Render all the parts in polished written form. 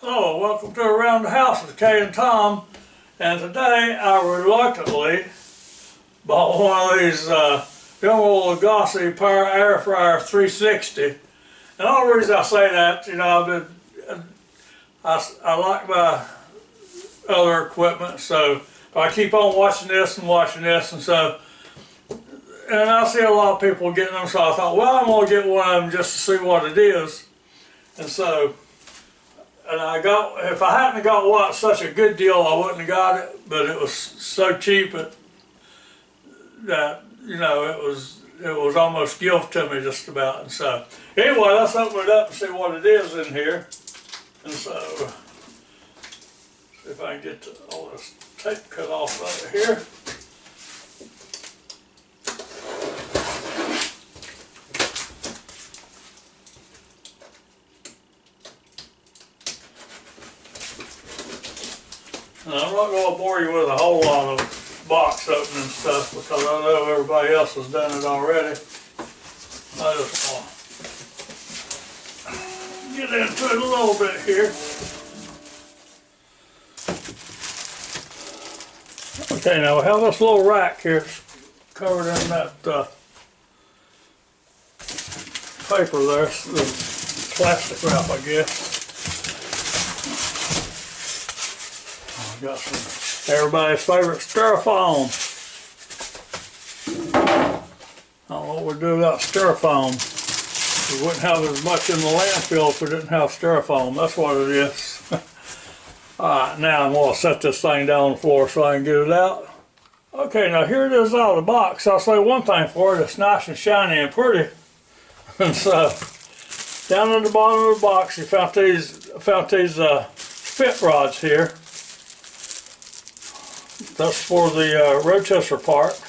Hello, welcome to Around the House with Kay and Tom. And today I reluctantly bought one of these young old Legacy Power Air Fryer 360. And the only reason I say that, you know, I like my other equipment, so I keep on watching this, and so, and I see a lot of people getting them, so I thought, well, I'm gonna get one of them just to see what it is. And so, and if I hadn't got one such a good deal, I wouldn't have got it, but it was so cheap that, you know, it was almost gift to me just about. And so, anyway, let's open it up and see what it is in here. And so, see if I can get all this tape cut off right here. And I'm not going to bore you with a whole lot of box opening stuff because I know everybody else has done it already. I just want to get into it a little bit here. Okay, now we have this little rack here. It's covered in that paper there, the plastic wrap, I guess. Got some everybody's favorite styrofoam. I don't know what we'd do without styrofoam. We wouldn't have as much in the landfill if we didn't have styrofoam. That's what it is. Alright, now I'm going to set this thing down on the floor so I can get it out. Okay, now here it is out of the box. I'll say one thing for it, it's nice and shiny and pretty. And so, down at the bottom of the box, you found these fit rods here. That's for the rotisserie part.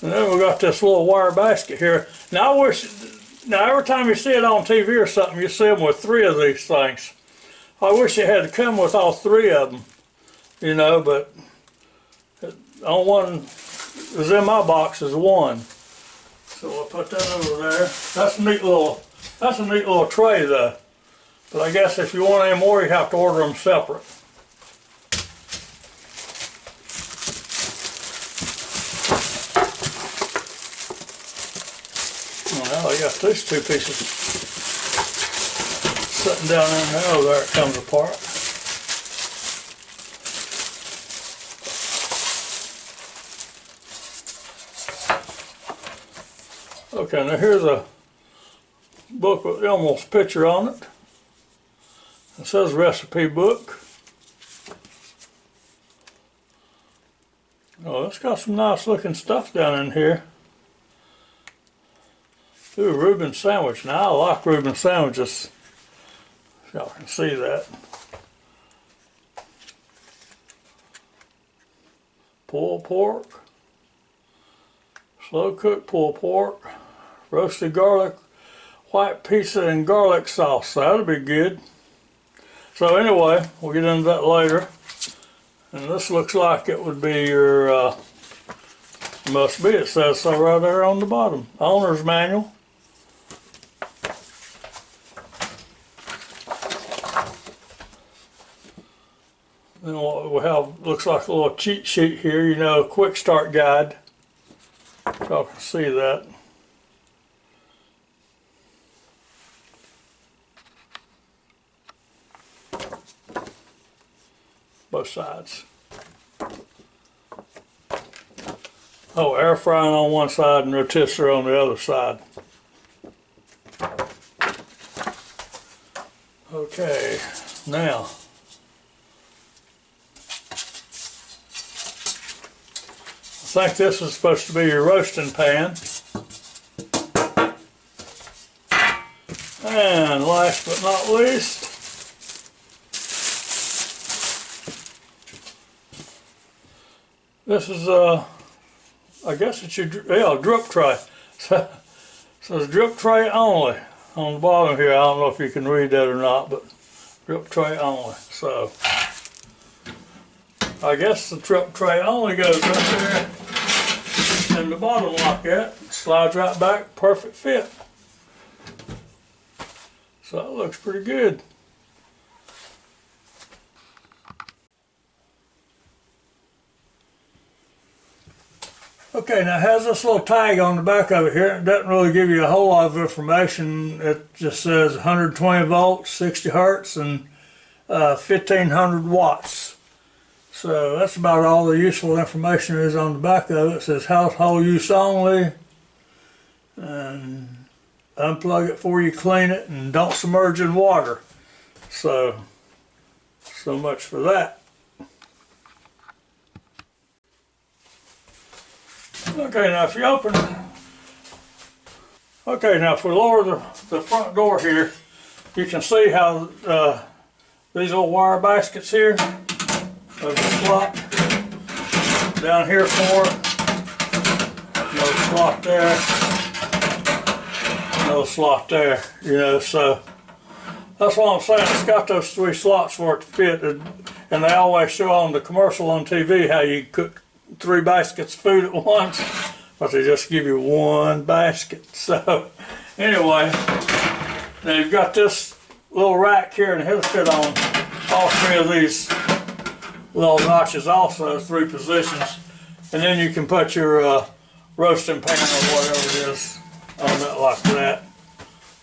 And then we got this little wire basket here. Now every time you see it on TV or something, you see them with 3 of these things. I wish it had to come with all 3 of them, you know, but on one is in my box is 1. So we'll put that over there. That's a neat little tray though. But I guess if you want any more, you have to order them separate. Well, I got these 2 pieces sitting down in there. Oh, there it comes apart. Okay, now here's a book with Elmo's picture on it. It says recipe book. Oh, it's got some nice looking stuff down in here. Ooh, Reuben sandwich. Now I like Reuben sandwiches. Y'all can see that. Pulled pork. Slow cooked pulled pork. Roasted garlic, white pizza and garlic sauce. That'll be good. So anyway, we'll get into that later. And this looks like it would be your, must be, it says so right there on the bottom. Owner's manual. Then what we have looks like a little cheat sheet here, you know, quick start guide. Y'all can see that. Both sides. Oh, air frying on one side and rotisserie on the other side. Okay, now I think this is supposed to be your roasting pan. And last but not least, this is I guess it's your drip tray. So it says drip tray only on the bottom here. I don't know if you can read that or not, but drip tray only. So I guess the trip tray only goes up there in the bottom like that. Slides right back, perfect fit. So it looks pretty good. Okay, now it has this little tag on the back of it here. It doesn't really give you a whole lot of information. It just says 120 volts, 60 hertz, and 1500 watts. So that's about all the useful information is on the back of it. It says household use only, and unplug it before you clean it, and don't submerge in water. So much for that. Okay, now if you open, okay, now if we lower the front door here, you can see how these little wire baskets here, there's a slot down here for it, another slot there, another slot there, you know, so that's what I'm saying. It's got those 3 slots for it to fit, and they always show on the commercial on TV how you cook 3 baskets of food at once, but they just give you 1 basket. So anyway, now you've got this little rack here, and it'll fit on all 3 of these little notches also, 3 positions, and then you can put your roasting pan or whatever it is on that like that.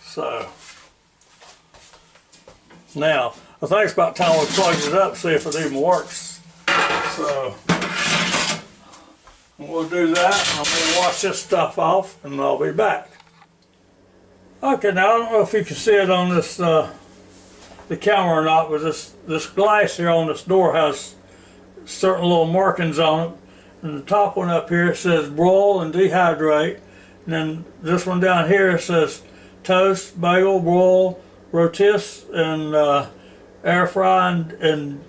So now I think it's about time we plug it up, see if it even works. So we'll do that. I'm going to wash this stuff off, and I'll be back. Okay, now I don't know if you can see it on this the camera or not, but this glass here on this door has certain little markings on it. And the top one up here, it says broil and dehydrate. And then this one down here, it says toast, bagel, broil, rotisserie, and air fry and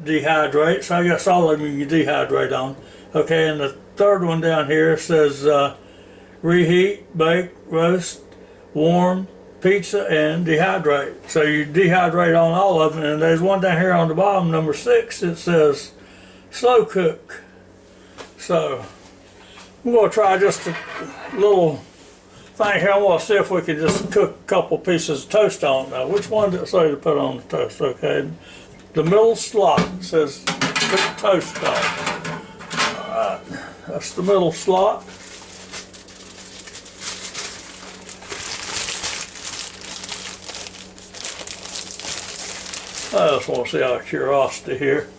dehydrate. So I guess all of them you can dehydrate on. Okay, and the third one down here says reheat, bake, roast, warm, pizza, and dehydrate. So you dehydrate on all of them. And there's one down here on the bottom, number 6, it says slow cook. So we're going to try just a little thing here. I'm going to see if we can just cook a couple pieces of toast on it. Now, which one did it say to put on the toast? Okay, the middle slot says put toast on. Alright, that's the middle slot. I just want to see out of curiosity here.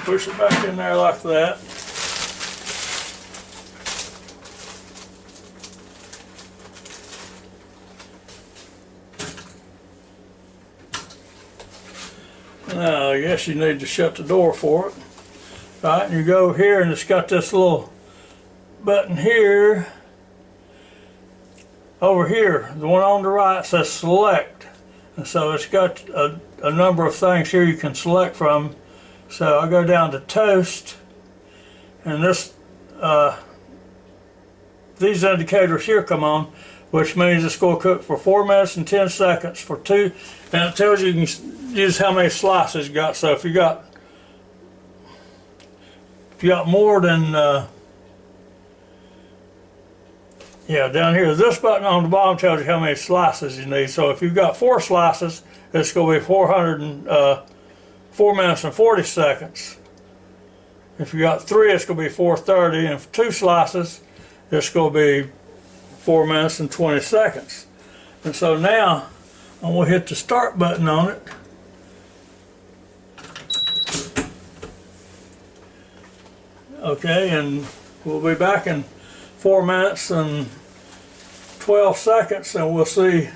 Push it back in there like that. Now I guess you need to shut the door for it. Right, and you go here and it's got this little button here. Over here, the one on the right says select. And so it's got a number of things here you can select from. So I go down to toast, and these indicators here come on, which means it's going to cook for 4 minutes and 10 seconds for 2, and it tells you can use how many slices you got. So if you got more than down here, this button on the bottom tells you how many slices you need. So if you've got 4 slices, it's going to be 4 minutes and 40 seconds. If you got 3, it's going to be 4:30, and for 2 slices, it's going to be 4 minutes and 20 seconds. And so now I'm going to hit the start button on it. Okay, and we'll be back in 4 minutes and 12 seconds, and we'll see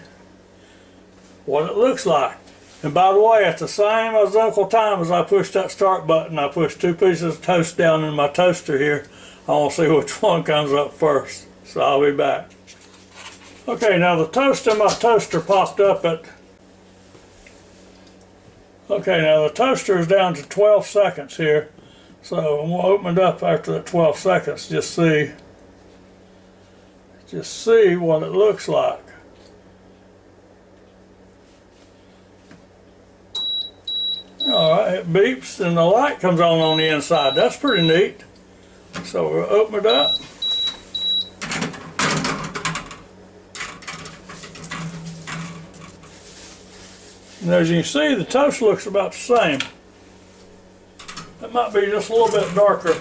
what it looks like. And by the way, at the same identical time as I push that start button, I push 2 pieces of toast down in my toaster here. I want to see which one comes up first. So I'll be back. Okay, now the toast in my toaster popped up at... Okay, now the toaster is down to 12 seconds here. So I'm going to open it up after that 12 seconds, just see what it looks like. Alright, it beeps and the light comes on the inside. That's pretty neat. So we'll open it up. And as you can see, the toast looks about the same. It might be just a little bit darker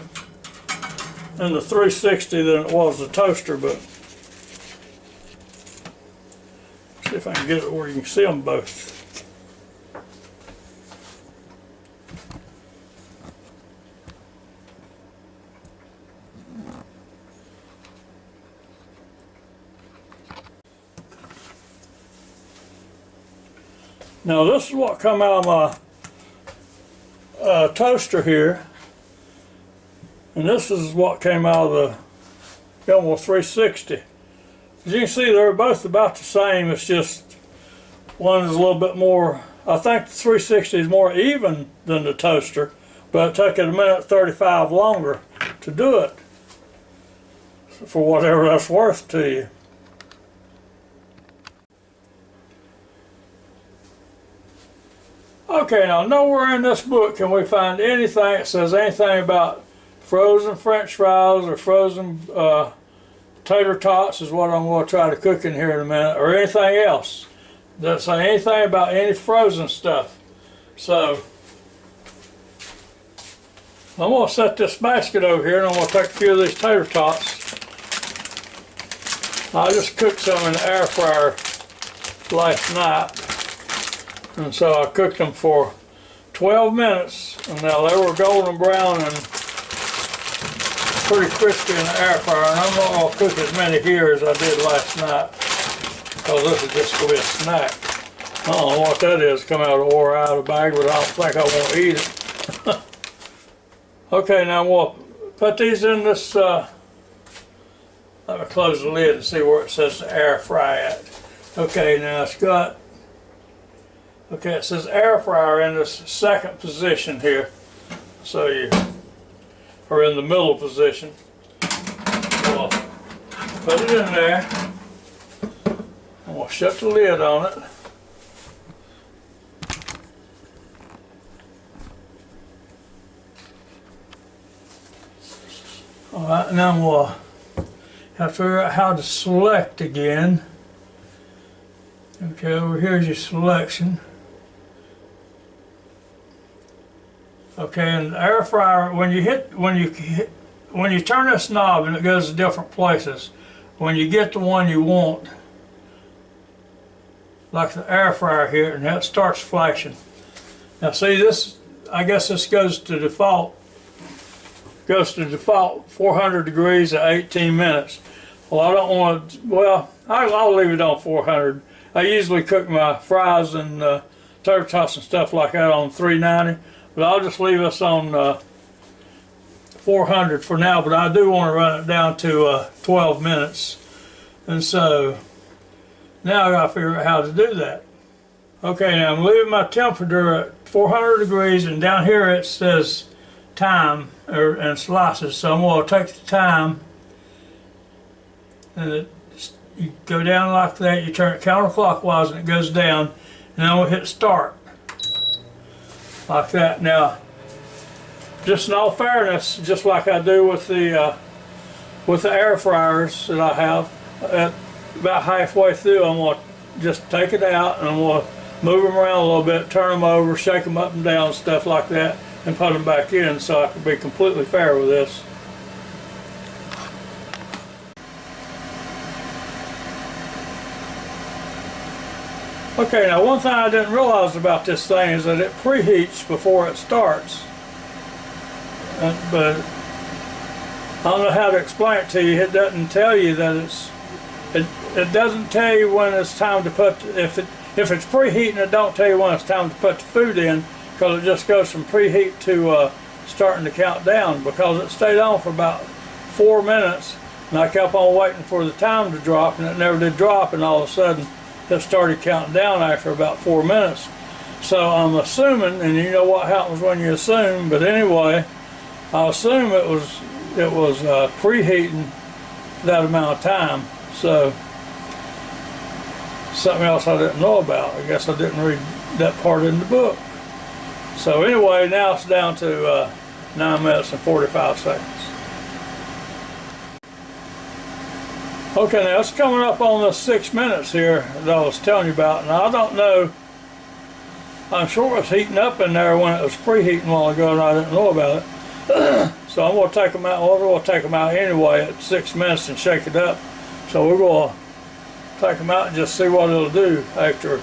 in the 360 than it was the toaster, but see if I can get it where you can see them both. Now this is what come out of my toaster here, and this is what came out of the Gilmore 360. As you can see, they're both about the same. It's just one is a little bit more, I think the 360 is more even than the toaster, but it took it a minute 35 longer to do it, for whatever that's worth to you. Okay, now nowhere in this book can we find anything that says anything about frozen French fries or frozen tater tots is what I'm going to try to cook in here in a minute, or anything else. Doesn't say anything about any frozen stuff. So I'm going to set this basket over here and I'm going to take a few of these tater tots. I just cooked some in the air fryer last night. And so I cooked them for 12 minutes, and now they were golden brown and pretty crispy in the air fryer. And I'm not going to cook as many here as I did last night, because this is just going to be a snack. I don't know what that is, come out of the bag, but I don't think I won't eat it. Okay, now we'll put these in this, let me close the lid and see where it says to air fry at. Okay, now it's got, okay, it says air fryer in this second position here. So you are in the middle position. We'll put it in there. And we'll shut the lid on it. Alright, now we'll have to figure out how to select again. Okay, over here's your selection. Okay, and the air fryer, when you turn this knob and it goes to different places, when you get the one you want, like the air fryer here, and that starts flashing. Now see this, I guess this goes to default 400 degrees at 18 minutes. Well, I don't want to, well, I'll leave it on 400. I usually cook my fries and tater tots and stuff like that on 390. But I'll just leave us on 400 for now, but I do want to run it down to 12 minutes. And so now I got to figure out how to do that. Okay, now I'm leaving my temperature at 400 degrees, and down here it says time and slices. So I'm going to take the time, and you go down like that, you turn it counterclockwise and it goes down, and then we'll hit start. Like that. Now, just in all fairness, just like I do with the air fryers that I have, at about halfway through, I'm going to just take it out and I'm going to move them around a little bit, turn them over, shake them up and down, stuff like that, and put them back in, so I can be completely fair with this. Okay, now one thing I didn't realize about this thing is that it preheats before it starts. But I don't know how to explain it to you. It doesn't tell you that it doesn't tell you when it's time to put, if it's preheating, it don't tell you when it's time to put the food in, because it just goes from preheat to starting to count down, because it stayed on for about 4 minutes, and I kept on waiting for the time to drop, and it never did drop, and all of a sudden it started counting down after about 4 minutes. So I'm assuming, and you know what happens when you assume, but anyway, I assume it was preheating that amount of time. So something else I didn't know about. I guess I didn't read that part in the book. So anyway, now it's down to 9 minutes and 45 seconds. Okay, now it's coming up on the 6 minutes here that I was telling you about. Now I don't know, I'm sure it was heating up in there when it was preheating a while ago and I didn't know about it. So I'm going to take them out, well, we're going to take them out anyway at 6 minutes and shake it up. So we're going to take them out and just see what it'll do after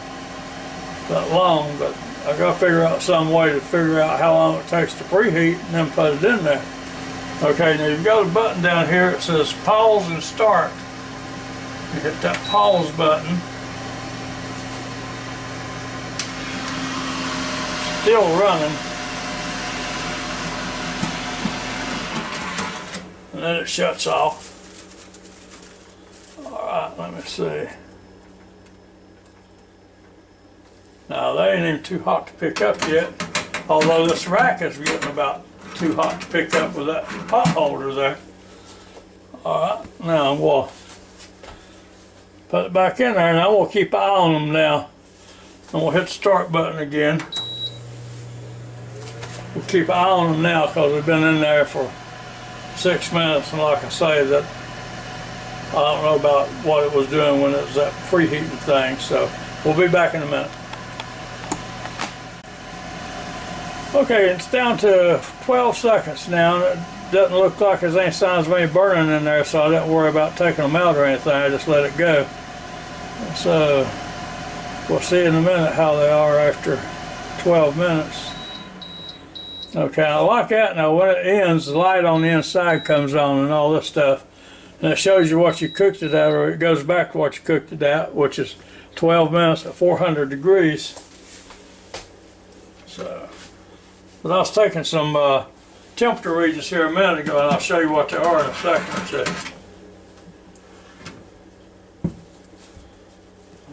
that long. But I got to figure out some way to figure out how long it takes to preheat and then put it in there. Okay, now you've got a button down here. It says pause and start. You hit that pause button. Still running. And then it shuts off. Alright, let me see. Now they ain't even too hot to pick up yet. Although this rack is getting about too hot to pick up with that pot holder there. Alright, now we'll put it back in there and I will keep an eye on them now. And we'll hit the start button again. We'll keep an eye on them now because they've been in there for 6 minutes, and like I say, that I don't know about what it was doing when it was that preheating thing, so we'll be back in a minute. Okay, it's down to 12 seconds now, and it doesn't look like there's any signs of any burning in there, so I didn't worry about taking them out or anything. I just let it go. So we'll see in a minute how they are after 12 minutes. Okay, I like that. Now when it ends, the light on the inside comes on and all this stuff. And it shows you what you cooked it at, or it goes back to what you cooked it at, which is 12 minutes at 400 degrees. So, but I was taking some temperature readings here a minute ago, and I'll show you what they are in a second or two.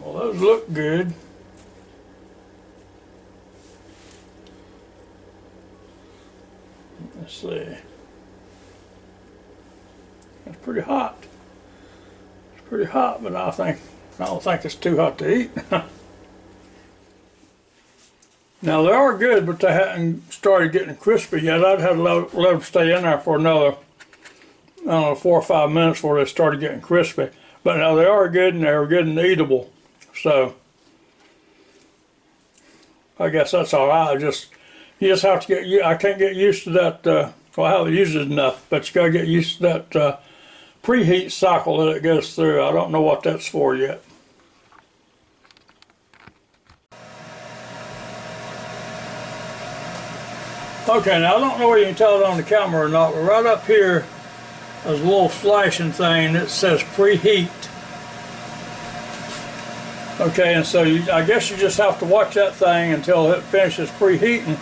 Well, those look good. Let's see. It's pretty hot. It's pretty hot, but I don't think it's too hot to eat. Now they are good, but they hadn't started getting crispy yet. I'd have to let them stay in there for another, I don't know, 4 or 5 minutes before they started getting crispy. But now they are good, and they're good and eatable. So I guess that's all right. You just have to get, I can't get used to that, well, I haven't used it enough, but you gotta get used to that preheat cycle that it goes through. I don't know what that's for yet. Okay, now I don't know whether you can tell it on the camera or not, but right up here, there's a little flashing thing that says preheat. Okay, and so I guess you just have to watch that thing until it finishes preheating.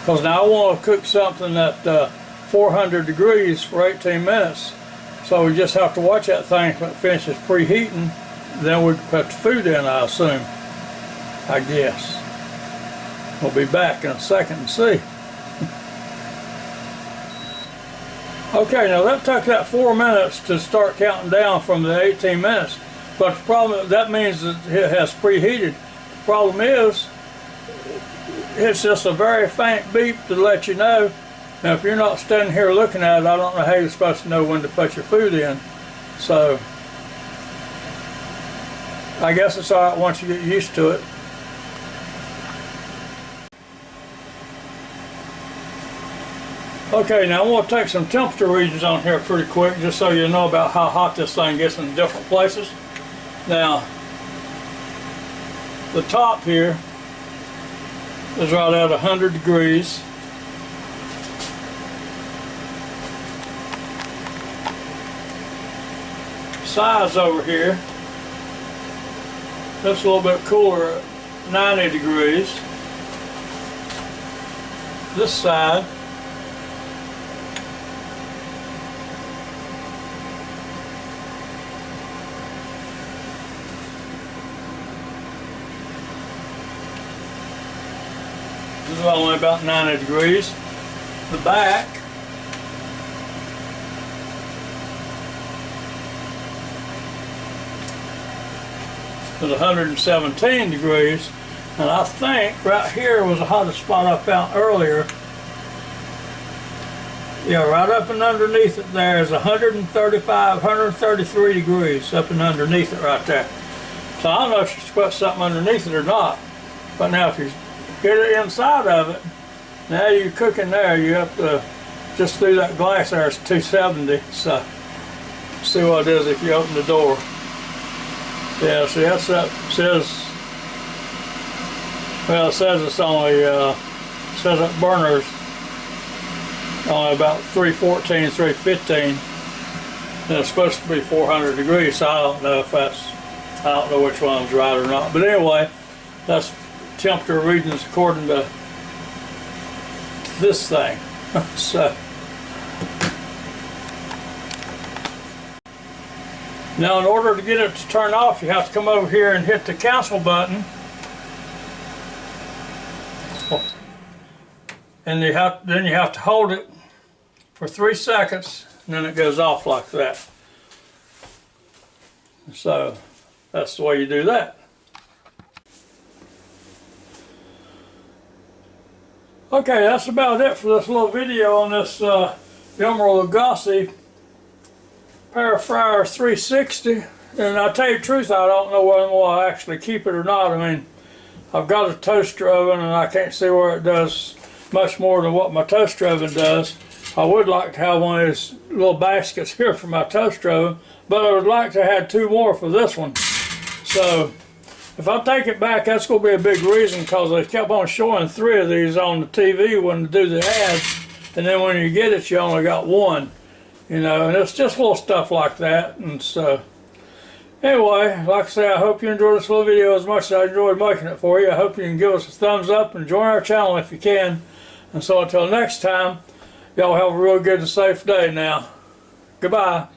Because now I want to cook something at 400 degrees for 18 minutes. So we just have to watch that thing when it finishes preheating. Then we put the food in, I assume. I guess. We'll be back in a second and see. Okay, now that took that 4 minutes to start counting down from the 18 minutes. But the problem, that means that it has preheated. The problem is, it's just a very faint beep to let you know. Now if you're not standing here looking at it, I don't know how you're supposed to know when to put your food in. So I guess it's alright once you get used to it. Okay, now I'm going to take some temperature readings on here pretty quick, just so you know about how hot this thing gets in different places. Now, the top here is right at 100 degrees. Sides over here, that's a little bit cooler at 90 degrees. This side is only about 90 degrees. The back is 117 degrees, And I think right here was the hottest spot I found earlier. Yeah, right up and underneath it there is 135, 133 degrees up and underneath it right there. So I don't know if you should put something underneath it or not. But now if you get it inside of it, now you're cooking there, you have to, just through that glass there, it's 270. So see what it is if you open the door. Yeah, see that's that says, well, it says it's only, says that burner's only about 314, 315. And it's supposed to be 400 degrees, so I don't know if that's, I don't know which one's right or not. But anyway, that's temperature readings according to this thing. So now in order to get it to turn off, you have to come over here and hit the cancel button. And then you have to hold it for 3 seconds, and then it goes off like that. So that's the way you do that. Okay, that's about it for this little video on this Emerald Lagasse Power Fryer 360. And I'll tell you the truth, I don't know whether I'll actually keep it or not. I mean, I've got a toaster oven and I can't see where it does much more than what my toaster oven does. I would like to have one of these little baskets here for my toaster oven, but I would like to have 2 more for this one. So if I take it back, that's going to be a big reason, because they kept on showing 3 of these on the TV when they do the ads, and then when you get it, you only got 1. You know, and it's just little stuff like that. And so anyway, like I say, I hope you enjoyed this little video as much as I enjoyed making it for you. I hope you can give us a thumbs up and join our channel if you can. And so until next time, y'all have a real good and safe day now. Goodbye.